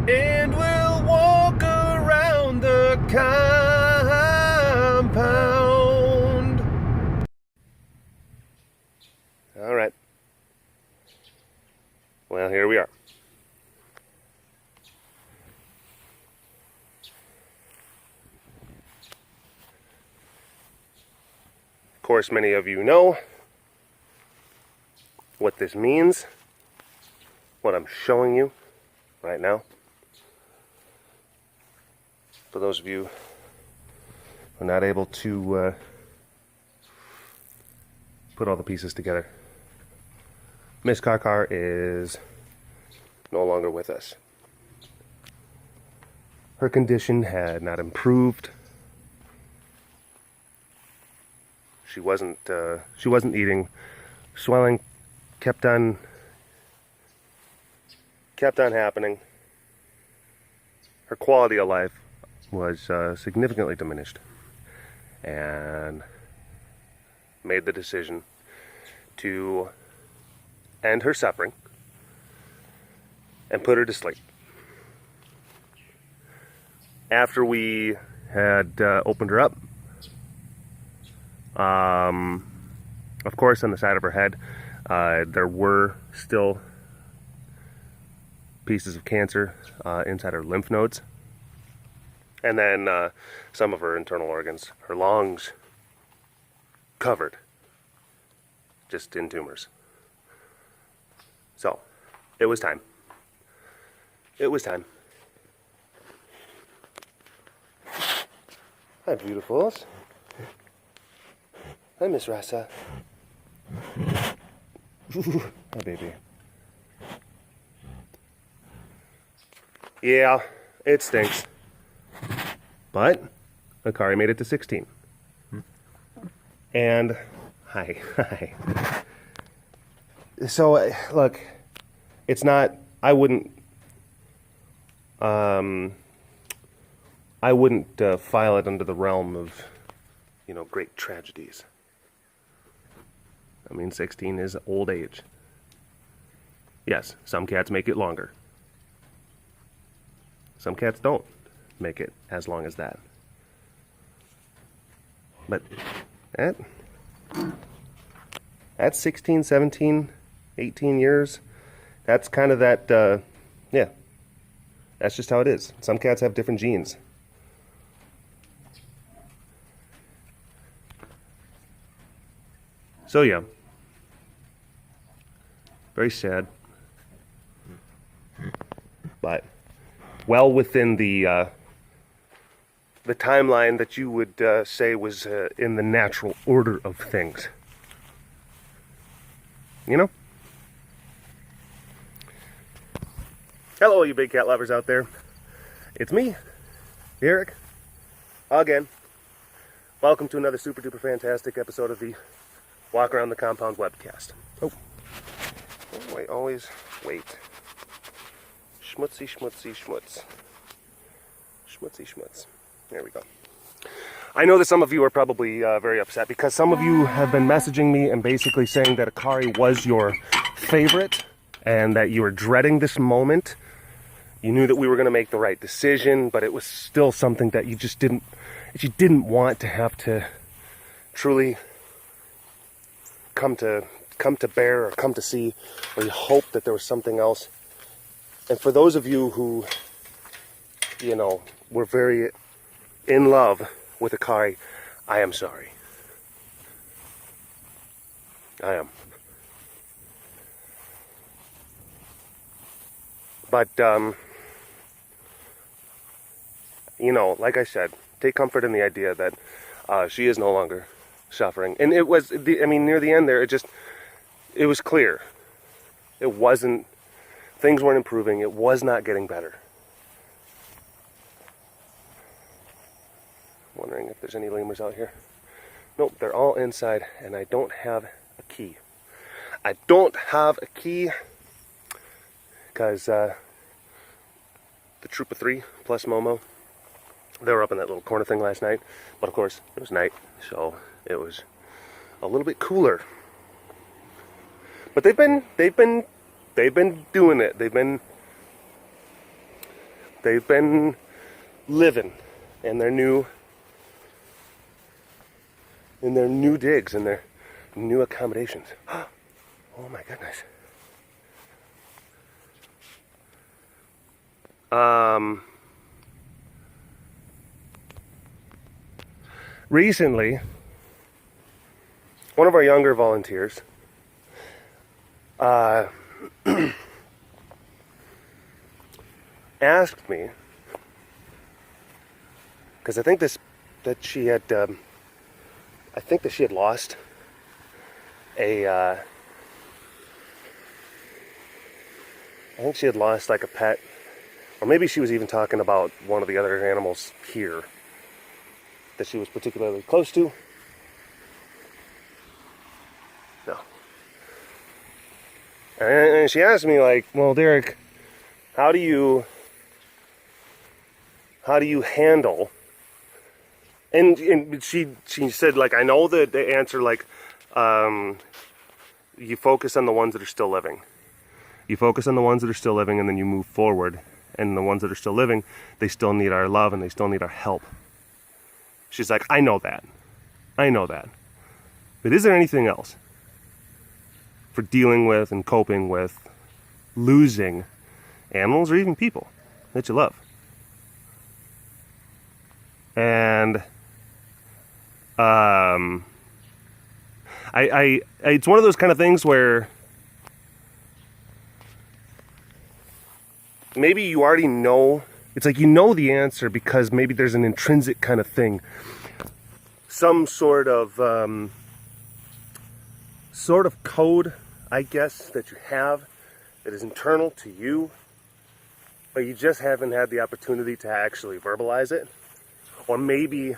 and we'll walk around the compound. All right. Well, here we are. Of course, many of you know what this means, what I'm showing you right now. For those of you who are not able to put all the pieces together, Miss Akari is no longer with us. Her condition had not improved. She wasn't eating. Swelling kept on happening. Her quality of life was significantly diminished, and made the decision to end her suffering and put her to sleep. After we had opened her up, of course, on the side of her head, there were still pieces of cancer inside her lymph nodes, and then some of her internal organs, her lungs, covered just in tumors. So, it was time. It was time. Hi, beautifuls. Hi, Miss Rasa. Hi, baby. Yeah, it stinks. But Akari made it to 16. And hi. So look, it's not. I wouldn't file it under the realm of, great tragedies. I mean, 16 is old age. Yes, some cats make it longer. Some cats don't make it as long as that. But that's 16, 17, 18 years. That's kind of that, yeah. That's just how it is. Some cats have different genes. So yeah. Very sad. But well within the timeline that you would say was in the natural order of things. Hello, you big cat lovers out there. It's me, Derek, again. Welcome to another super duper fantastic episode of the Walk Around the Compound webcast. Oh, wait, always wait. Schmutzy, schmutzy, schmutz. Schmutzy, schmutz. There we go. I know that some of you are probably very upset because some of you have been messaging me and basically saying that Akari was your favorite and that you were dreading this moment. You knew that we were going to make the right decision, but it was still something that you just didn't want to have to truly come to bear or come to see, or you hoped that there was something else. And for those of you who, were very in love with Akari, I am sorry. I am. But, like I said, take comfort in the idea that she is no longer suffering. And it was, near the end there, it was clear. It wasn't, things weren't improving. It was not getting better. Wondering if there's any lemurs out here. Nope, they're all inside, and I don't have a key. I don't have a key because the troop of 3 plus Momo, they were up in that little corner thing last night. But of course, it was night, so it was a little bit cooler. But they've been doing it. They've been They've been living in their new digs and their new accommodations. Oh my goodness. Recently, one of our younger volunteers asked me, because I think that she had lost like a pet, or maybe she was even talking about one of the other animals here that she was particularly close to. No. And she asked me, like, well, Derek, how do you handle? And she said, like, I know that the answer, like, you focus on the ones that are still living. You focus on the ones that are still living, and then you move forward. And the ones that are still living, they still need our love and they still need our help. She's like, I know that. But is there anything else for dealing with and coping with losing animals or even people that you love? And it's one of those kind of things where maybe you already know. It's like you know the answer because maybe there's an intrinsic kind of thing, some sort of code, I guess, that you have that is internal to you, but you just haven't had the opportunity to actually verbalize it, or maybe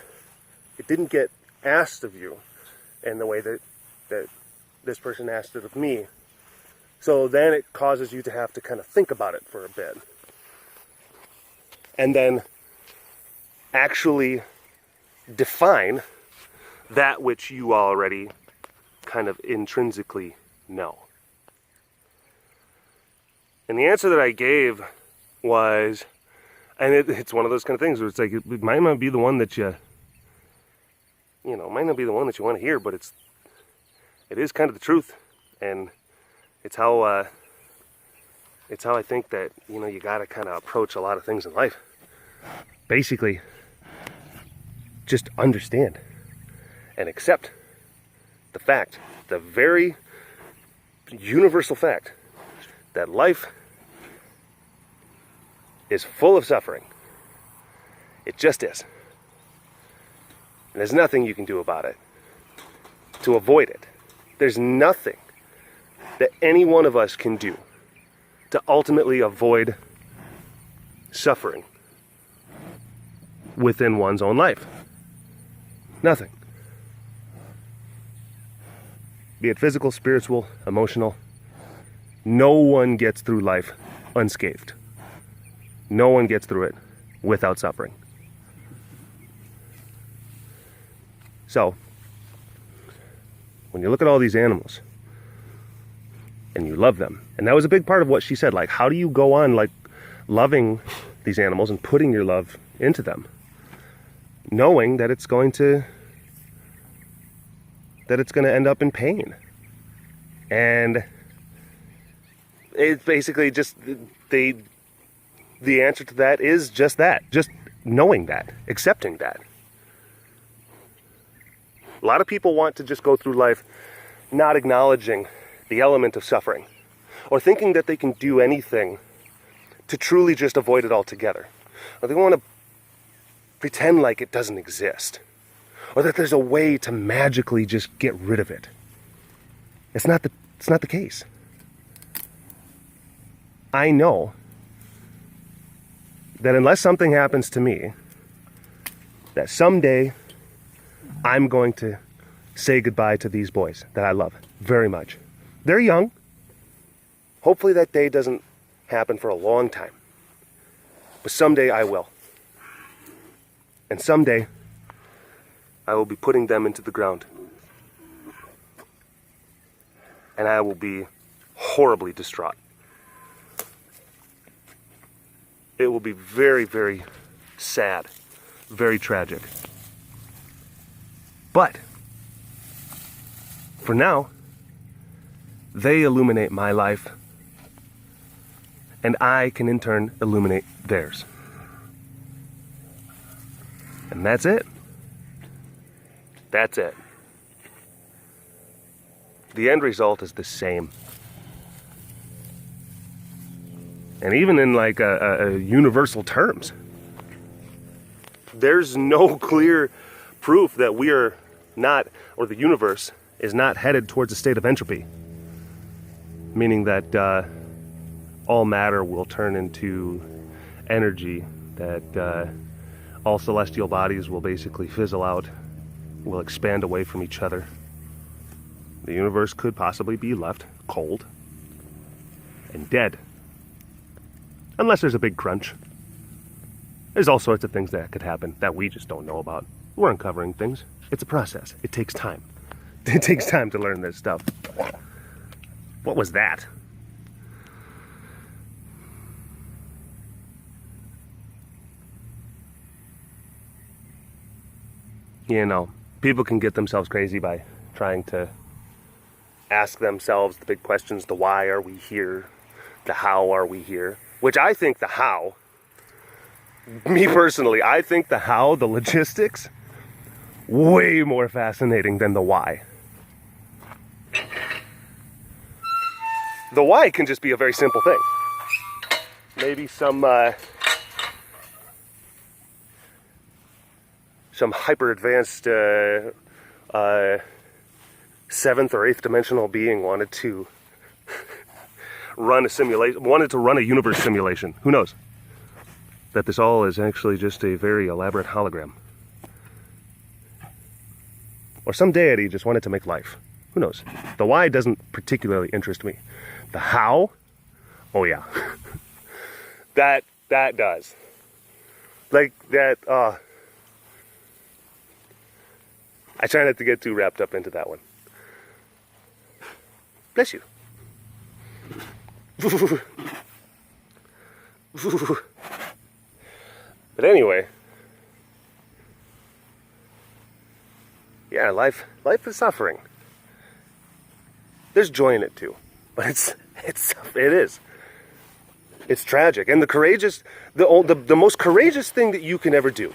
it didn't get asked of you in the way that this person asked it of me. So then it causes you to have to kind of think about it for a bit. And then actually define that which you already kind of intrinsically know. And the answer that I gave was, and it's one of those kind of things where it's like, it might not be the one that might not be the one that you want to hear, but it is kind of the truth. And it's how I think that, you got to kind of approach a lot of things in life. Basically, just understand and accept the fact, the very universal fact, that life is full of suffering. It just is. And there's nothing you can do about it to avoid it. There's nothing that any one of us can do to ultimately avoid suffering within one's own life. Nothing. Be it physical, spiritual, emotional, no one gets through life unscathed. No one gets through it without suffering. So, when you look at all these animals, and you love them. And that was a big part of what she said. Like, how do you go on, like, loving these animals and putting your love into them, knowing that it's going to end up in pain? And it's basically just the answer to that is just that. Just knowing that, accepting that. A lot of people want to just go through life not acknowledging the element of suffering, or thinking that they can do anything to truly just avoid it altogether. Or they want to pretend like it doesn't exist, or that there's a way to magically just get rid of it. It's not the case. I know that unless something happens to me, that someday I'm going to say goodbye to these boys that I love very much. They're young. Hopefully that day doesn't happen for a long time. But someday I will. And someday I will be putting them into the ground. And I will be horribly distraught. it will be very, very sad, very tragic. But for now, they illuminate my life, and I can in turn illuminate theirs. And that's it. That's it. The end result is the same. And even in like a universal terms, there's no clear proof that we are not, or the universe is not headed towards a state of entropy. Meaning that all matter will turn into energy, that all celestial bodies will basically fizzle out, will expand away from each other. The universe could possibly be left cold and dead. Unless there's a big crunch. There's all sorts of things that could happen that we just don't know about. We're uncovering things. It's a process. It takes time. It takes time to learn this stuff. What was that? You know, people can get themselves crazy by trying to ask themselves the big questions. The why are we here? The how are we here? Which I think the how, me personally, I think the how, the logistics, way more fascinating than the why. The why can just be a very simple thing. Maybe some hyper advanced 7th or 8th dimensional being wanted to run a simulation, wanted to run a universe simulation. Who knows? That this all is actually just a very elaborate hologram. Or some deity just wanted to make life. Who knows? The why doesn't particularly interest me. The how? Oh yeah. that does. Like that, I try not to get too wrapped up into that one. Bless you. But anyway, yeah, life is suffering. There's joy in it too, but it is. It's tragic, and the most courageous thing that you can ever do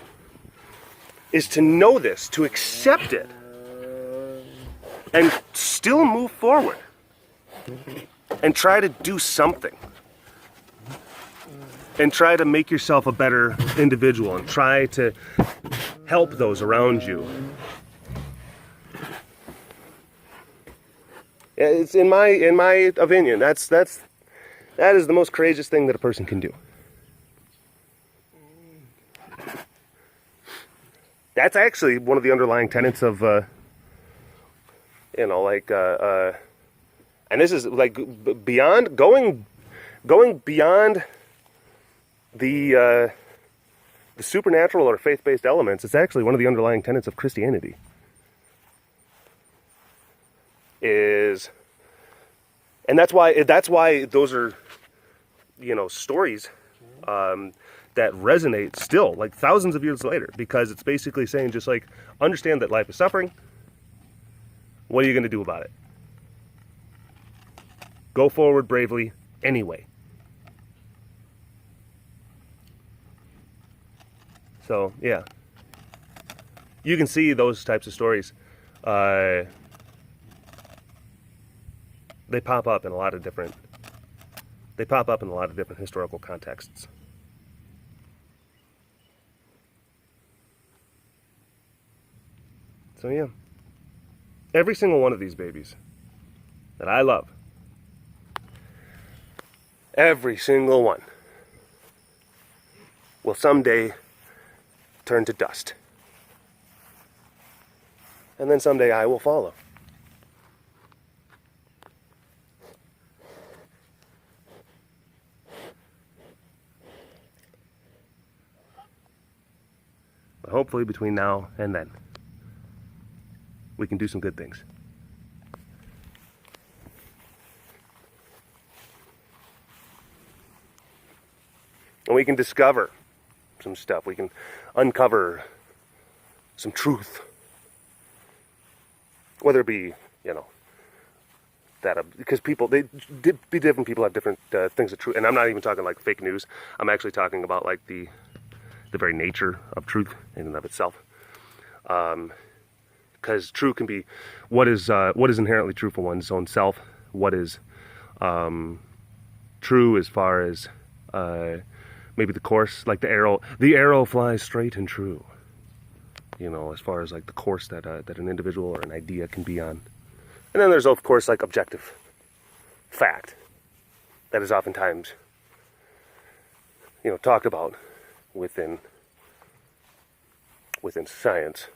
is to know this, to accept it, and still move forward. And try to do something. And try to make yourself a better individual. And try to help those around you. It's in my opinion, that is the most courageous thing that a person can do. That's actually one of the underlying tenets of, and this is like beyond going beyond the supernatural or faith-based elements. It's actually one of the underlying tenets of Christianity. And that's why those are, stories that resonate still, like thousands of years later, because it's basically saying just like, understand that life is suffering. What are you going to do about it? Go forward bravely anyway. So, yeah. You can see those types of stories. They pop up in a lot of different historical contexts. So, yeah. Every single one of these babies that I love, every single one will someday turn to dust. And then someday I will follow. But hopefully between now and then, we can do some good things. And we can discover some stuff. We can uncover some truth. Whether it be, because different people have different things of truth. And I'm not even talking like fake news. I'm actually talking about like the very nature of truth in and of itself. Because truth can be what is inherently true for one's own self. What is true as far as maybe the course, like the arrow flies straight and true. As far as like the course that an individual or an idea can be on. And then there's of course like objective fact that is oftentimes talked about within science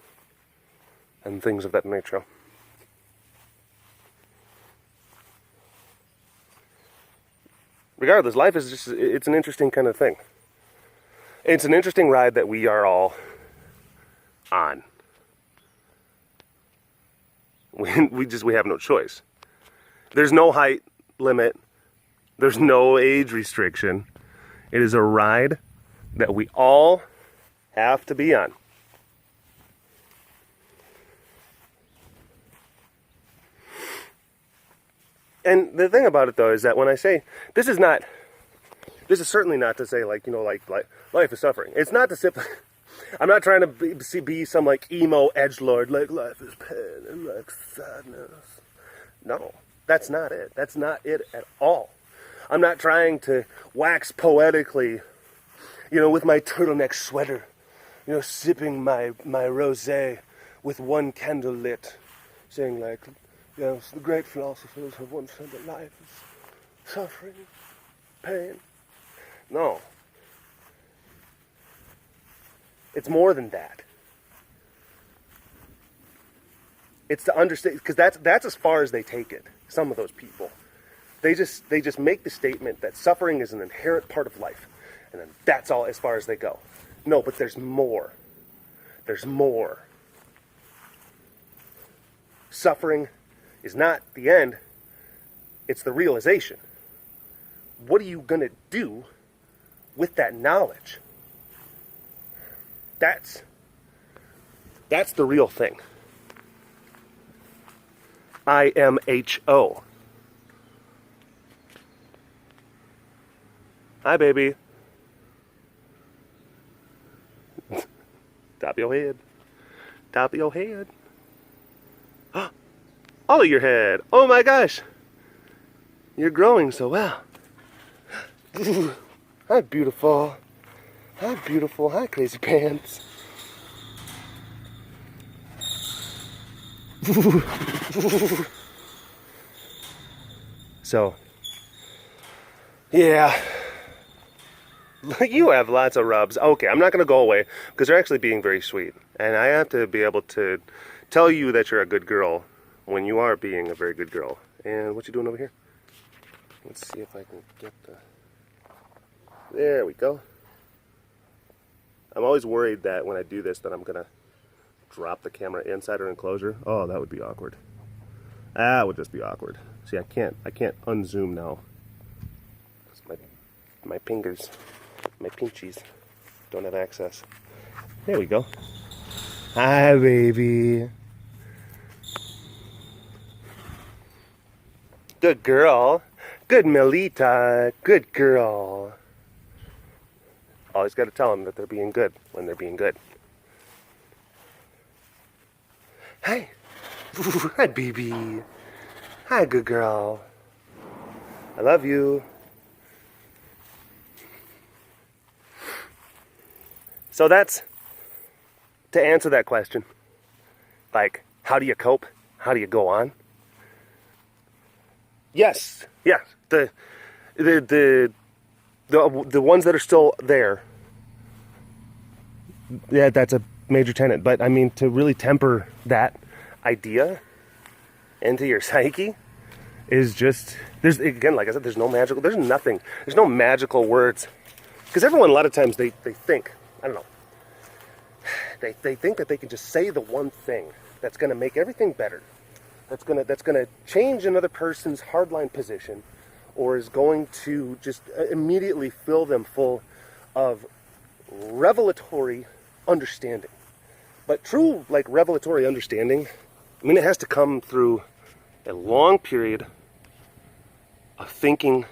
and things of that nature. Regardless, life is it's an interesting kind of thing. It's an interesting ride that we are all on. We have no choice. There's no height limit. There's no age restriction. It is a ride that we all have to be on. And the thing about it though is that when I say this is certainly not to say like life is suffering. It's not to simply. I'm not trying to be some like emo edgelord like life is pain and like sadness. No, that's not it. That's not it at all. I'm not trying to wax poetically, with my turtleneck sweater, sipping my rosé with one candle lit, saying like, the great philosophers have once said that life is suffering, pain. No. It's more than that. It's to understand, because that's as far as they take it. Some of those people, they just make the statement that suffering is an inherent part of life, and then that's all as far as they go. No, but there's more. There's more. Suffering is not the end. It's the realization. What are you gonna do with that knowledge? That's the real thing. IMHO. Hi, baby. Top of your head. Top of your head. All of your head. Oh my gosh. You're growing so well. Hi, beautiful. Hi, beautiful. Hi, crazy pants. So, yeah. You have lots of rubs. Okay, I'm not going to go away because they're actually being very sweet. And I have to be able to tell you that you're a good girl when you are being a very good girl. And what you doing over here? Let's see if I can get the... There we go. I'm always worried that when I do this that I'm going to drop the camera inside her enclosure. Oh, that would be awkward. That would just be awkward. See, I can't unzoom now. My fingers, my pinchies don't have access. There we go. Hi, baby. Good girl. Good Melita. Good girl. Always got to tell them that they're being good when they're being good. Hi. Hi, baby. Hi, good girl. I love you. So that's to answer that question. Like, how do you cope? How do you go on? Yes. Yeah. The ones that are still there. Yeah, that's a major tenet. But I mean, to really temper that idea into your psyche is just, there's, again, like I said, there's no magical words. Because everyone, a lot of times, they think, I don't know, they think that they can just say the one thing that's going to make everything better. That's gonna change another person's hardline position, or is going to just immediately fill them full of revelatory understanding. But true, like, revelatory understanding, I mean, it has to come through a long period of thinking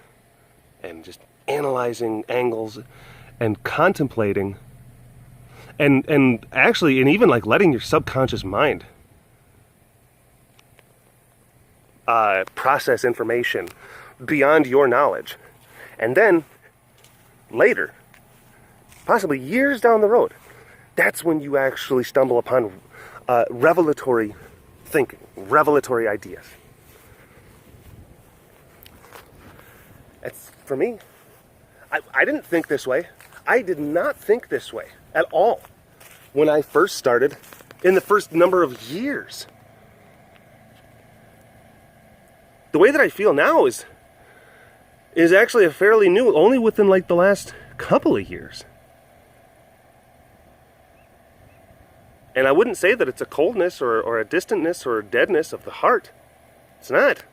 and just analyzing angles and contemplating and actually, and even like letting your subconscious mind process information beyond your knowledge. And then later, possibly years down the road, that's when you actually stumble upon revelatory thinking, revelatory ideas. It's, for me, I didn't think this way. I did not think this way at all when I first started in the first number of years. The way that I feel now is actually a fairly new, only within like the last couple of years. And I wouldn't say that it's a coldness or a distantness or a deadness of the heart. It's not.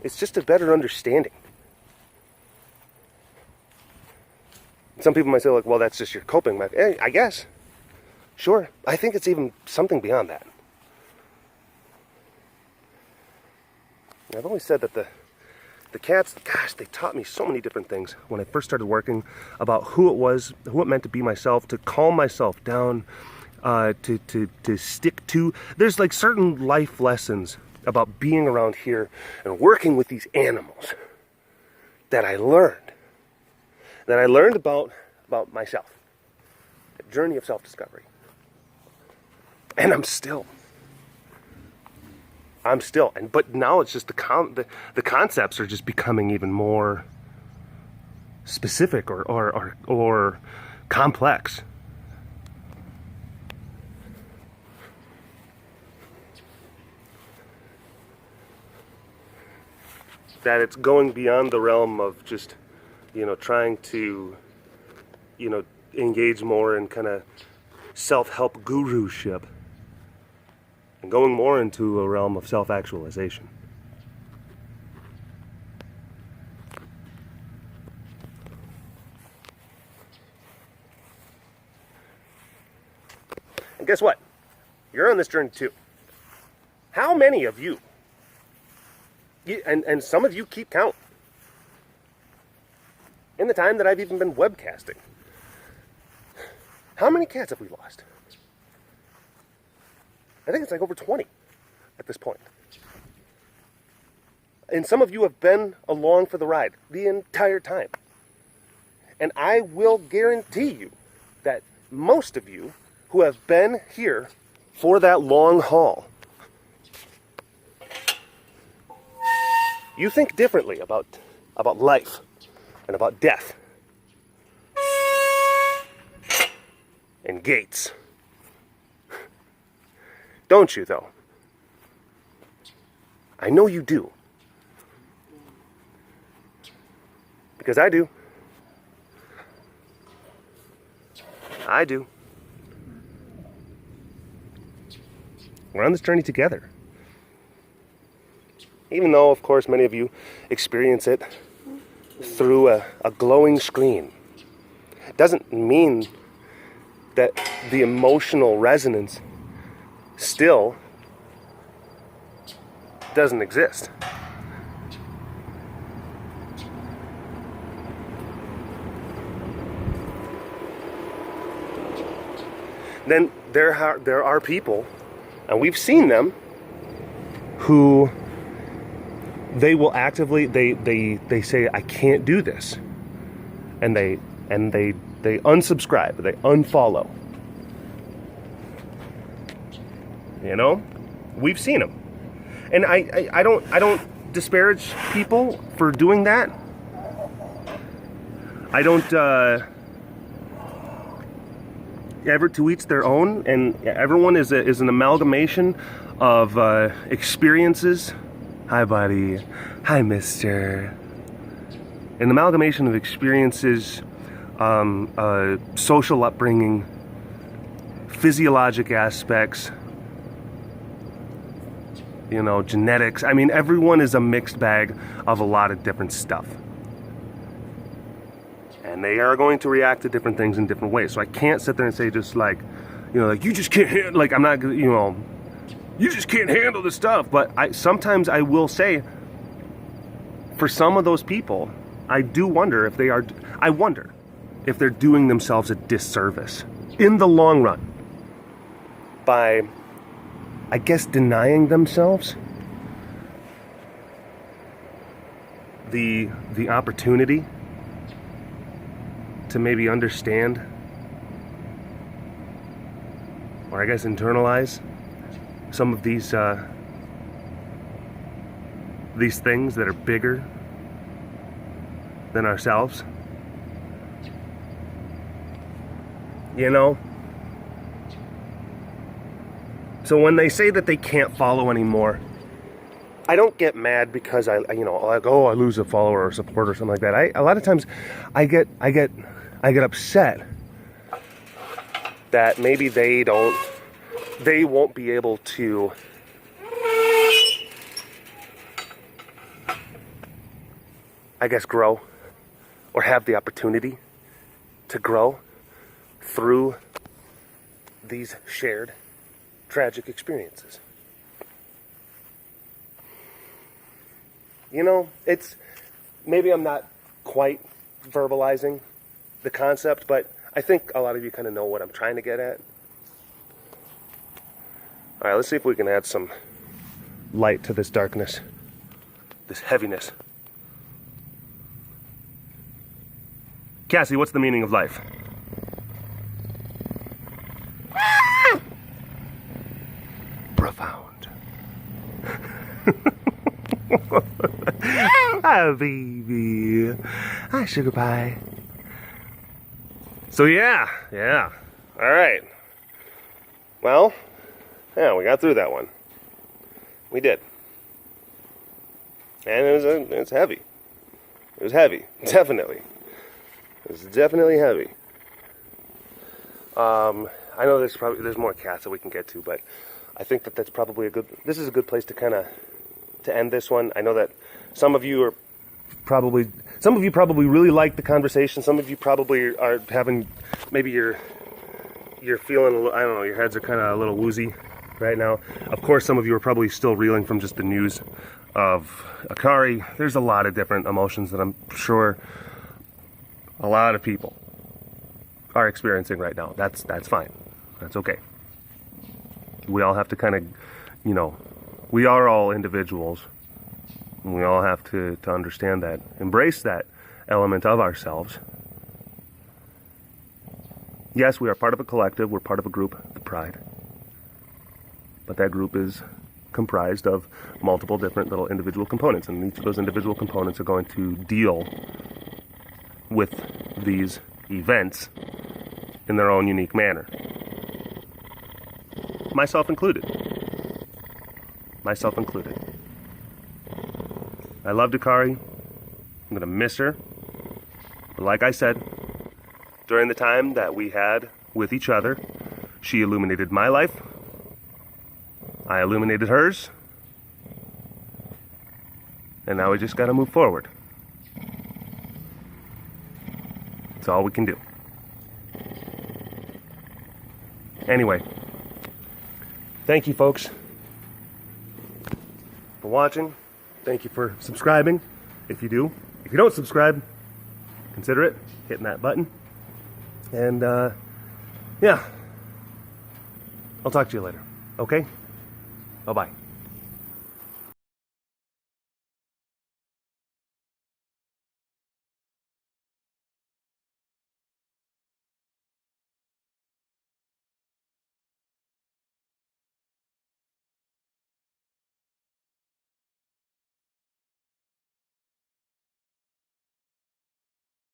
It's just a better understanding. Some people might say, like, well, that's just your coping method. Hey, I guess. Sure. I think it's even something beyond that. I've always said that the cats, gosh, they taught me so many different things when I first started working about who it meant to be myself, to calm myself down, to stick to. There's like certain life lessons about being around here and working with these animals that I learned. That I learned about myself. A journey of self-discovery. And I'm still, but now it's just the concepts are just becoming even more specific or complex. That it's going beyond the realm of just, trying to, engage more in kind of self-help guruship and going more into a realm of self-actualization. And guess what? You're on this journey too. How many of you, and some of you keep count, in the time that I've even been webcasting, how many cats have we lost? I think it's like over 20 at this point. And some of you have been along for the ride the entire time. And I will guarantee you that most of you who have been here for that long haul, you think differently about life and about death and gates. Don't you, though? I know you do. Because I do. I do. We're on this journey together. Even though, of course, many of you experience it through a glowing screen. It doesn't mean that the emotional resonance still doesn't exist. Then there are people, and we've seen them, who they will actively they say, I can't do this, and they unsubscribe, they unfollow. We've seen them, and I don't disparage people for doing that. I don't. To each their own, and everyone is an amalgamation of experiences. Hi, buddy. Hi, mister. An amalgamation of experiences, social upbringing, physiologic aspects, genetics. I mean, everyone is a mixed bag of a lot of different stuff. And they are going to react to different things in different ways. So I can't sit there and say just like, you know, like, you just can't, like, I'm not, you know, you just can't handle this stuff. But sometimes I will say, for some of those people, I do wonder if I wonder if they're doing themselves a disservice in the long run by, I guess, denying themselves the opportunity to maybe understand, or I guess internalize some of these things that are bigger than ourselves. You know? So when they say that they can't follow anymore, I don't get mad because I lose a follower or support or something like that. A lot of times I get upset that maybe they won't be able to grow, or have the opportunity to grow through these shared tragic experiences. You know, maybe I'm not quite verbalizing the concept, but I think a lot of you kind of know what I'm trying to get at. All right, let's see if we can add some light to this darkness, this heaviness. Cassie, what's the meaning of life? Profound. Ah, baby. Hi, sugar pie. So yeah. All right. Well, yeah, we got through that one. We did. And it was heavy. It was heavy, definitely. It was definitely heavy. I know there's more cats that we can get to, but I think that's probably this is a good place to end this one. I know that some of you probably really like the conversation. Some of you probably are having, maybe you're feeling, I don't know, your heads are kind of a little woozy right now. Of course, some of you are probably still reeling from just the news of Akari. There's a lot of different emotions that I'm sure a lot of people are experiencing right now. That's fine. That's okay. We all have to kind of, you know, we are all individuals. And we all have to understand that, embrace that element of ourselves. Yes, we are part of a collective. We're part of a group, the Pride. But that group is comprised of multiple different little individual components, and each of those individual components are going to deal with these events in their own unique manner. Myself included. I loved Akari. I'm going to miss her. But like I said, during the time that we had with each other, she illuminated my life. I illuminated hers. And now we just got to move forward. That's all we can do. Anyway, thank you, folks, for watching. Thank you for subscribing, if you do. If you don't subscribe, consider it, hitting that button. And, yeah, I'll talk to you later, okay? Bye-bye.